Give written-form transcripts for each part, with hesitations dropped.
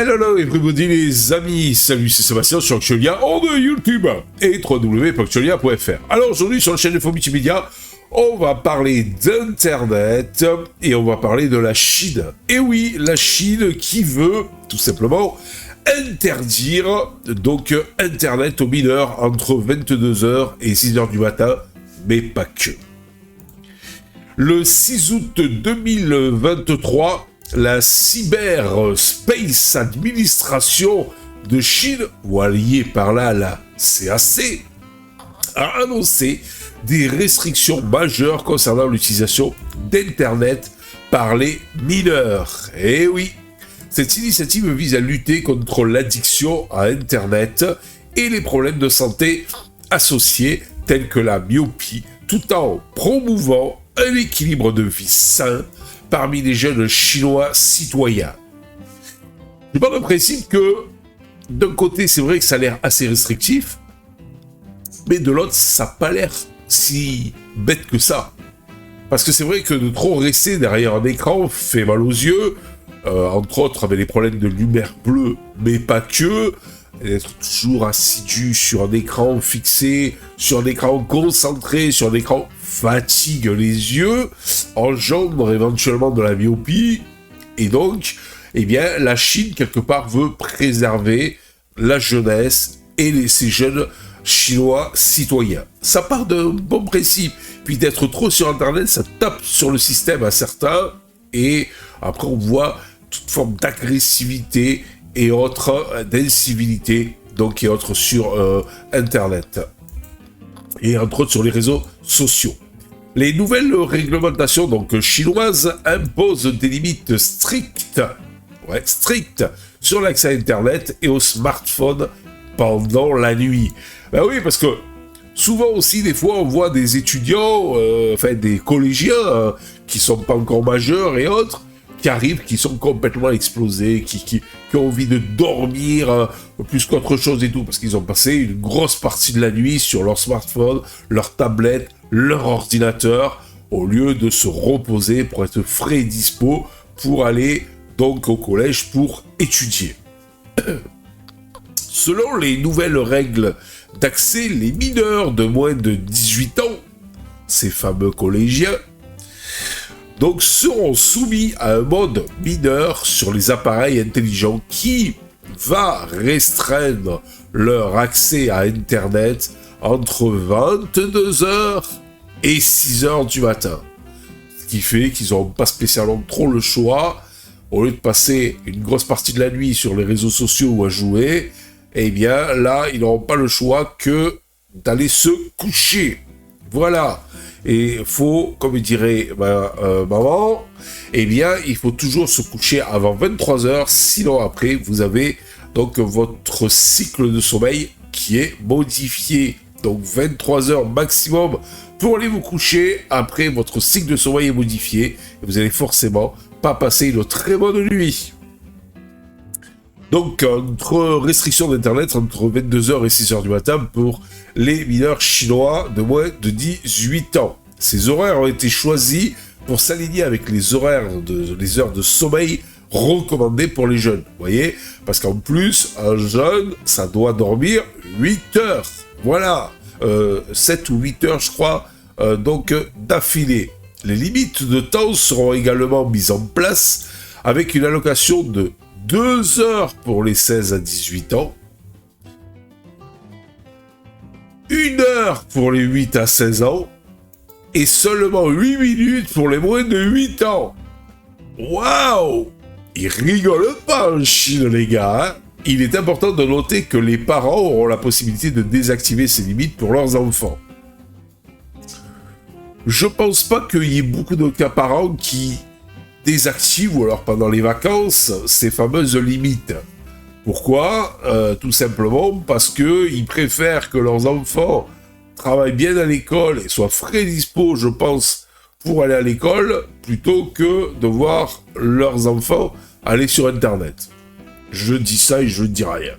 Hello everybody les amis, salut c'est Sébastien sur Actualia en YouTube et www.actualia.fr. Alors aujourd'hui sur la chaîne Info Multimédia, on va parler d'internet et on va parler de la Chine. Et oui, la Chine qui veut tout simplement interdire donc internet aux mineurs entre 22h et 6h du matin, mais pas que. Le 6 août 2023, la Cyberspace Administration de Chine, ou alliée par là la CAC, a annoncé des restrictions majeures concernant l'utilisation d'Internet par les mineurs. Et oui, cette initiative vise à lutter contre l'addiction à Internet et les problèmes de santé associés tels que la myopie, tout en promouvant un équilibre de vie sain parmi les jeunes chinois citoyens. Je parle de principe que, d'un côté, c'est vrai que ça a l'air assez restrictif, mais de l'autre, ça n'a pas l'air si bête que ça. Parce que c'est vrai que de trop rester derrière un écran fait mal aux yeux, entre autres avec les problèmes de lumière bleue, mais pas que, d'être toujours assidu sur un écran fixé, sur un écran concentré, sur un écran fatigue les yeux, engendre éventuellement de la myopie, et donc, eh bien, la Chine, quelque part, veut préserver la jeunesse et ces jeunes chinois citoyens. Ça part d'un bon principe, puis d'être trop sur Internet, ça tape sur le système à certains, et après on voit toute forme d'agressivité et autres, d'incivilité, donc et autres sur Internet. Et entre autres sur les réseaux sociaux. Les nouvelles réglementations donc chinoises imposent des limites strictes sur l'accès à Internet et aux smartphones pendant la nuit. Ben oui, parce que souvent aussi, des fois, on voit des étudiants, des collégiens qui sont pas encore majeurs et autres, qui arrivent, qui sont complètement explosés, qui ont envie de dormir plus qu'autre chose et tout, parce qu'ils ont passé une grosse partie de la nuit sur leur smartphone, leur tablette, leur ordinateur, au lieu de se reposer pour être frais et dispo pour aller donc au collège pour étudier. Selon les nouvelles règles d'accès, les mineurs de moins de 18 ans, ces fameux collégiens, donc seront soumis à un mode mineur sur les appareils intelligents qui va restreindre leur accès à Internet entre 22h et 6h du matin. Ce qui fait qu'ils n'auront pas spécialement trop le choix, au lieu de passer une grosse partie de la nuit sur les réseaux sociaux ou à jouer, eh bien là, ils n'auront pas le choix que d'aller se coucher. Voilà. Et il faut, comme dirait maman, eh bien, il faut toujours se coucher avant 23h, sinon après, vous avez donc votre cycle de sommeil qui est modifié. Donc 23h maximum pour aller vous coucher, après votre cycle de sommeil est modifié, et vous allez forcément pas passer une très bonne nuit. Donc, entre restrictions d'Internet entre 22h et 6h du matin pour les mineurs chinois de moins de 18 ans. Ces horaires ont été choisis pour s'aligner avec les les heures de sommeil recommandées pour les jeunes. Vous voyez ? Parce qu'en plus, un jeune, ça doit dormir 8 heures. Voilà. 7 ou 8 heures, je crois, donc d'affilée. Les limites de temps seront également mises en place avec une allocation de 2 heures pour les 16 à 18 ans, 1 heure pour les 8 à 16 ans, et seulement 8 minutes pour les moins de 8 ans. Waouh! Ils rigolent pas en Chine, les gars, hein. Il est important de noter que les parents auront la possibilité de désactiver ces limites pour leurs enfants. Je pense pas qu'il y ait beaucoup de parents qui désactivent, ou alors pendant les vacances, ces fameuses limites. Pourquoi ? Tout simplement parce qu'ils préfèrent que leurs enfants travaillent bien à l'école et soient frais dispo, je pense, pour aller à l'école, plutôt que de voir leurs enfants aller sur Internet. Je dis ça et je ne dis rien.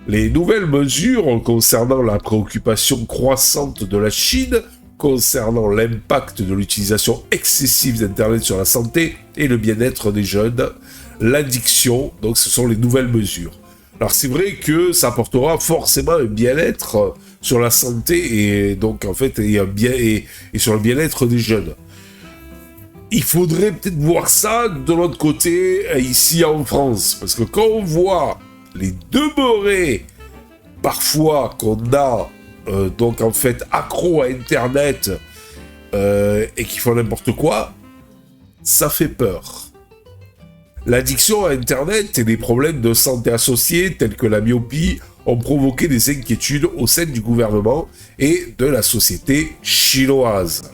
Les nouvelles mesures concernant la préoccupation croissante de la Chine concernant l'impact de l'utilisation excessive d'Internet sur la santé et le bien-être des jeunes, l'addiction. Donc ce sont les nouvelles mesures. Alors c'est vrai que ça apportera forcément un bien-être sur la santé et donc en fait et sur le bien-être des jeunes. Il faudrait peut-être voir ça de l'autre côté ici en France, parce que quand on voit les demeurés parfois qu'on a donc en fait accro à Internet et qui font n'importe quoi, ça fait peur. L'addiction à Internet et les problèmes de santé associés tels que la myopie ont provoqué des inquiétudes au sein du gouvernement et de la société chinoise.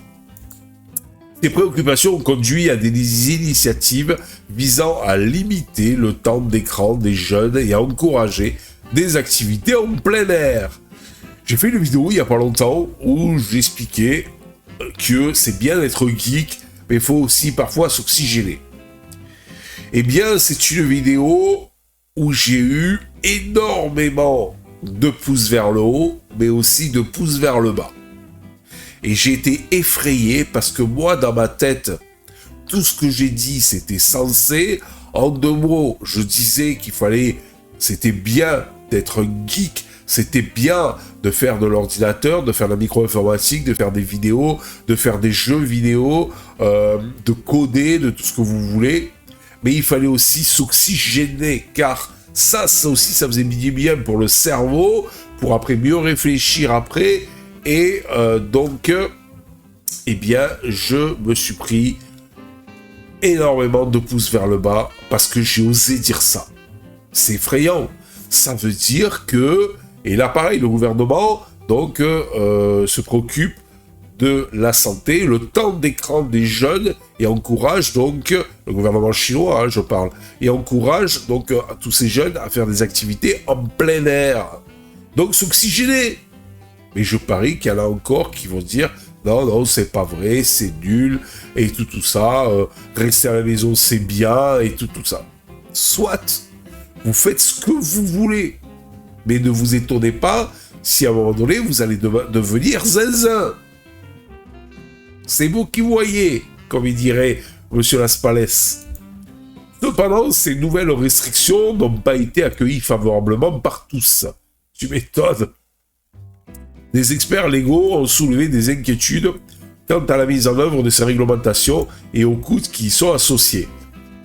Ces préoccupations ont conduit à des initiatives visant à limiter le temps d'écran des jeunes et à encourager des activités en plein air. J'ai fait une vidéo il n'y a pas longtemps où j'expliquais que c'est bien d'être geek, mais il faut aussi parfois s'oxygéner. Eh bien, c'est une vidéo où j'ai eu énormément de pouces vers le haut, mais aussi de pouces vers le bas. Et j'ai été effrayé parce que moi, dans ma tête, tout ce que j'ai dit, c'était sensé. En 2 mots, je disais c'était bien d'être un geek, c'était bien de faire de l'ordinateur, de faire de la micro-informatique, de faire des vidéos, de faire des jeux vidéo, de coder, de tout ce que vous voulez. Mais il fallait aussi s'oxygéner, car ça aussi, ça faisait bien pour le cerveau, pour après mieux réfléchir après. Et donc, eh bien, je me suis pris énormément de pouces vers le bas parce que j'ai osé dire ça. C'est effrayant. Ça veut dire que, et là pareil, le gouvernement donc se préoccupe de la santé, le temps d'écran des jeunes et encourage donc, le gouvernement chinois, je parle, et encourage donc tous ces jeunes à faire des activités en plein air. Donc s'oxygéner. Mais je parie qu'il y en a encore qui vont dire non, c'est pas vrai, c'est nul, et tout ça, rester à la maison c'est bien, et tout ça. Soit, vous faites ce que vous voulez, mais ne vous étonnez pas si à un moment donné vous allez devenir zinzin. C'est vous qui voyez, comme il dirait Monsieur Laspalès. Cependant, ces nouvelles restrictions n'ont pas été accueillies favorablement par tous. Tu m'étonnes. Des experts légaux ont soulevé des inquiétudes quant à la mise en œuvre de ces réglementations et aux coûts qui y sont associés.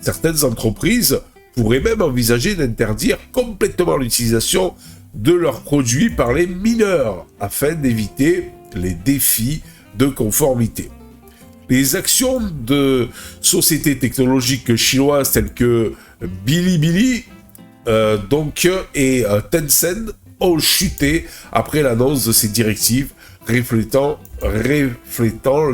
Certaines entreprises pourraient même envisager d'interdire complètement l'utilisation de leurs produits par les mineurs, afin d'éviter les défis de conformité. Les actions de sociétés technologiques chinoises telles que Bilibili et Tencent ont chuté après l'annonce de ces directives reflétant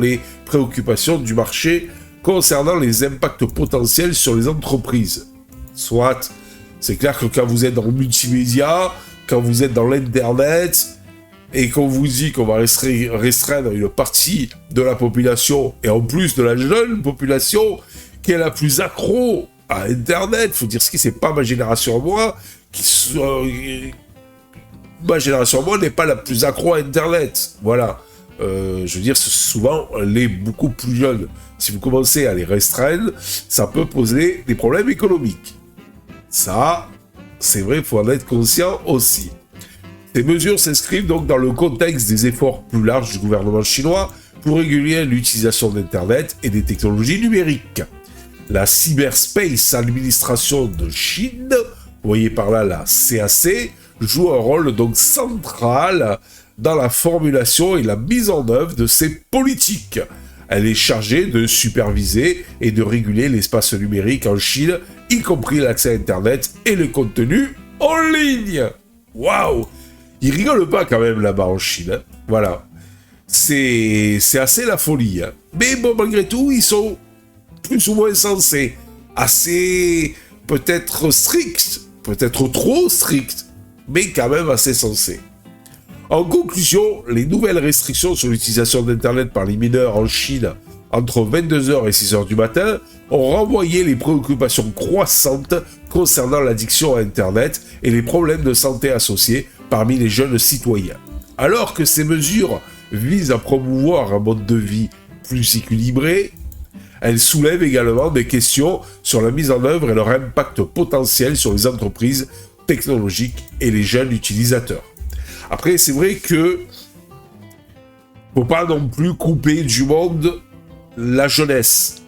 les préoccupations du marché concernant les impacts potentiels sur les entreprises. Soit, c'est clair que quand vous êtes dans le multimédia, quand vous êtes dans l'internet, et qu'on vous dit qu'on va restreindre une partie de la population, et en plus de la jeune population, qui est la plus accro à Internet, faut dire ce qui, c'est pas ma génération à moi, ma génération à moi n'est pas la plus accro à Internet, voilà. Je veux dire, souvent, les beaucoup plus jeunes. Si vous commencez à les restreindre, ça peut poser des problèmes économiques. Ça, c'est vrai, il faut en être conscient aussi. Ces mesures s'inscrivent donc dans le contexte des efforts plus larges du gouvernement chinois pour réguler l'utilisation d'Internet et des technologies numériques. La Cyberspace Administration de Chine, vous voyez par là la CAC, joue un rôle donc central dans la formulation et la mise en œuvre de ces politiques. Elle est chargée de superviser et de réguler l'espace numérique en Chine, y compris l'accès à Internet et le contenu en ligne. Waouh! Ils rigolent pas quand même là-bas en Chine. Hein. Voilà. C'est assez la folie. Hein. Mais bon, malgré tout, ils sont plus ou moins sensés. Assez peut-être stricts, peut-être trop stricts, mais quand même assez sensés. En conclusion, les nouvelles restrictions sur l'utilisation d'Internet par les mineurs en Chine entre 22h et 6h du matin ont renvoyé les préoccupations croissantes concernant l'addiction à Internet et les problèmes de santé associés parmi les jeunes citoyens. Alors que ces mesures visent à promouvoir un mode de vie plus équilibré, Elle soulève également des questions sur la mise en œuvre et leur impact potentiel sur les entreprises technologiques et les jeunes utilisateurs. Après, c'est vrai que faut pas non plus couper du monde la jeunesse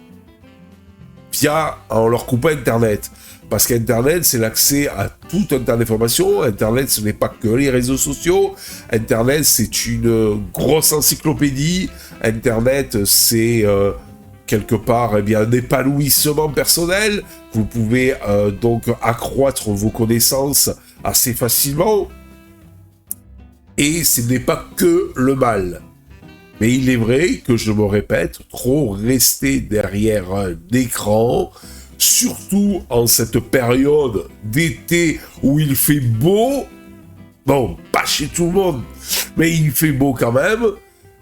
en leur coupant Internet. Parce qu'Internet, c'est l'accès à tout un tas d'informations. Internet, ce n'est pas que les réseaux sociaux. Internet, c'est une grosse encyclopédie. Internet, c'est quelque part un épanouissement personnel. Vous pouvez donc accroître vos connaissances assez facilement. Et ce n'est pas que le mal. Mais il est vrai que, je me répète, trop rester derrière un écran, surtout en cette période d'été où il fait beau, bon, pas chez tout le monde, mais il fait beau quand même,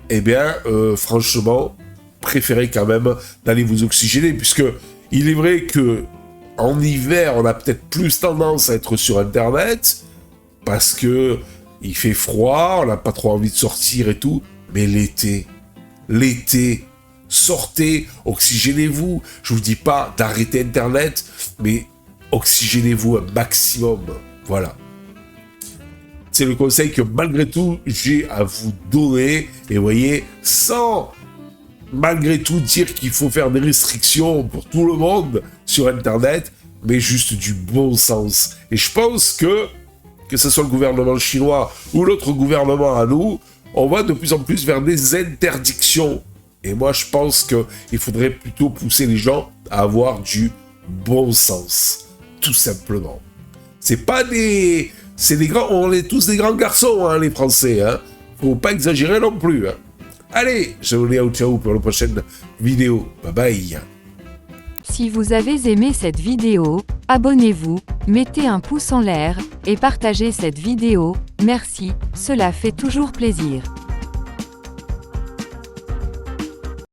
eh bien, franchement, préférez quand même d'aller vous oxygéner, puisque il est vrai que en hiver, on a peut-être plus tendance à être sur Internet, parce que il fait froid, on n'a pas trop envie de sortir et tout, mais l'été, sortez, oxygénez-vous. Je vous dis pas d'arrêter Internet, mais oxygénez-vous un maximum. Voilà. C'est le conseil que malgré tout, j'ai à vous donner. Et voyez, sans malgré tout dire qu'il faut faire des restrictions pour tout le monde sur Internet, mais juste du bon sens. Et je pense que ce soit le gouvernement chinois ou l'autre gouvernement à nous, on va de plus en plus vers des interdictions. Et moi, je pense qu'il faudrait plutôt pousser les gens à avoir du bon sens. Tout simplement. C'est pas des... C'est des grands... On est tous des grands garçons, hein, les Français. Hein. Faut pas exagérer non plus. Hein. Allez, je vous dis ciao pour la prochaine vidéo. Bye bye. Si vous avez aimé cette vidéo, abonnez-vous, mettez un pouce en l'air, et partagez cette vidéo, merci, cela fait toujours plaisir.